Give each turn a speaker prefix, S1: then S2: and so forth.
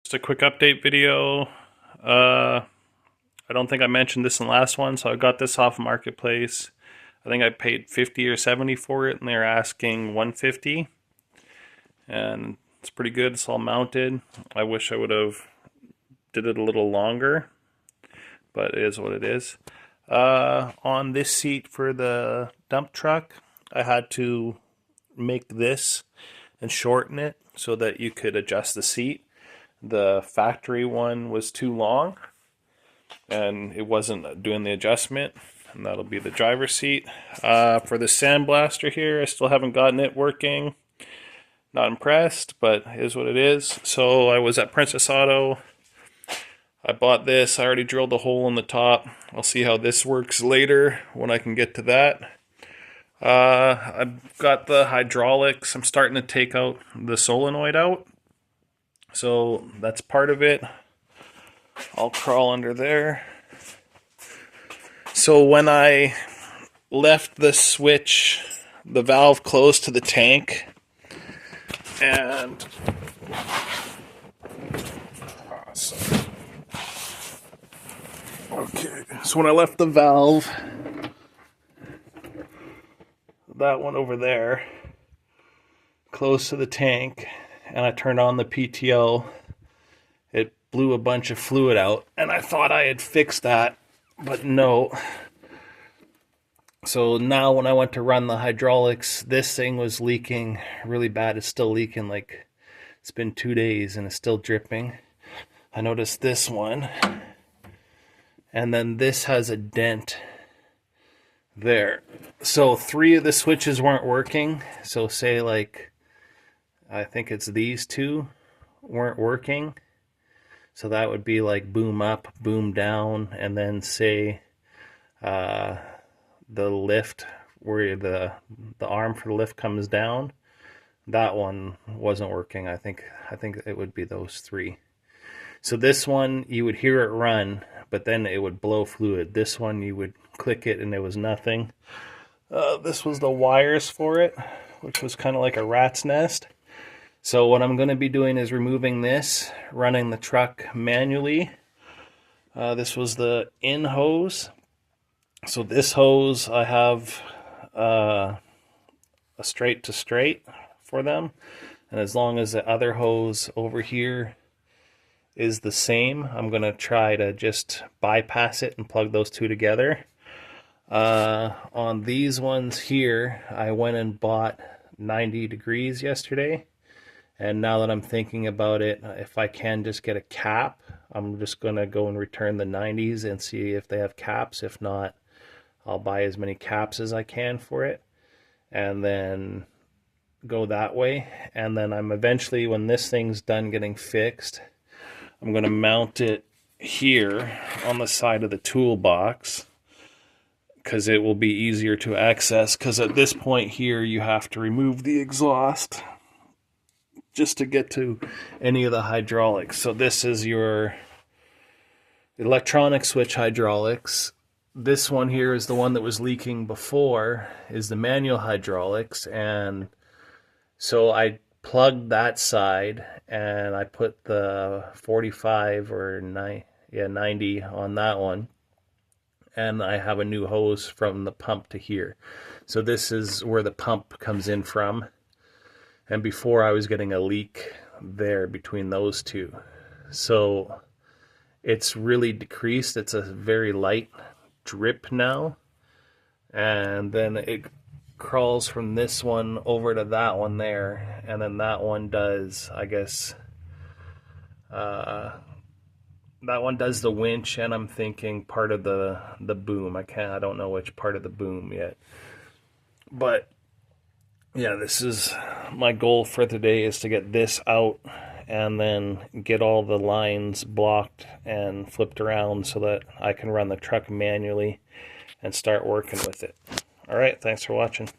S1: Just a quick update video. I don't think I mentioned this in the last one, so I got this off Marketplace. I think I paid 50 or 70 for it, and they're asking 150, and it's pretty good. It's all mounted. I wish I would have did it a little longer, but it is what it is. On this seat for the dump truck, I had to make this and shorten it so that you could adjust the seat. The factory one was too long and it wasn't doing the adjustment, and that'll be the driver's seat. For the sandblaster here, I still haven't gotten it working. Not impressed, but it is what it is. So I was at Princess Auto. I bought this. I already drilled a hole in the top. I'll see how this works later when I can get to that. I've got the hydraulics. I'm starting to take out the solenoid out. So that's part of it. I'll crawl under there. So when I left the switch, the valve close to the tank, and okay, so when I left the valve, that one over there, close to the tank, and I turned on the PTO, it blew a bunch of fluid out, and I thought I had fixed that, but no. So now when I went to run the hydraulics, this thing was leaking really bad. It's still leaking, like it's been 2 days and it's still dripping. I noticed this one, and then this has a dent there. So 3 of the switches weren't working. So say like, I think it's these 2 weren't working. So that would be like boom up, boom down, and then say the lift where the arm for the lift comes down. That one wasn't working. I think it would be those 3. So this one you would hear it run, but then it would blow fluid. This one you would click it and there was nothing. This was the wires for it, which was kind of like a rat's nest. So what I'm going to be doing is removing this, running the truck manually. This was the in hose. So this hose, I have a straight to straight for them. And as long as the other hose over here is the same, I'm going to try to just bypass it and plug those 2 together. On these ones here, I went and bought 90 degrees yesterday. And now that I'm thinking about it, if I can just get a cap, I'm just going to go and return the 90s and see if they have caps. If not, I'll buy as many caps as I can for it and then go that way. And then I'm eventually, when this thing's done getting fixed, I'm going to mount it here on the side of the toolbox because it will be easier to access, because at this point here you have to remove the exhaust just to get to any of the hydraulics. So this is your electronic switch hydraulics. This one here is the one that was leaking before, is the manual hydraulics. And so I plugged that side and I put the 45 or 90 on that one. And I have a new hose from the pump to here. So this is where the pump comes in from. And before I was getting a leak there between those 2. So it's really decreased. It's a very light drip now. And then it crawls from this one over to that one there. And then that one does, I guess, that one does the winch, and I'm thinking part of the boom. I don't know which part of the boom yet. But yeah, this is my goal for today, is to get this out and then get all the lines blocked and flipped around so that I can run the truck manually and start working with it. All right, thanks for watching.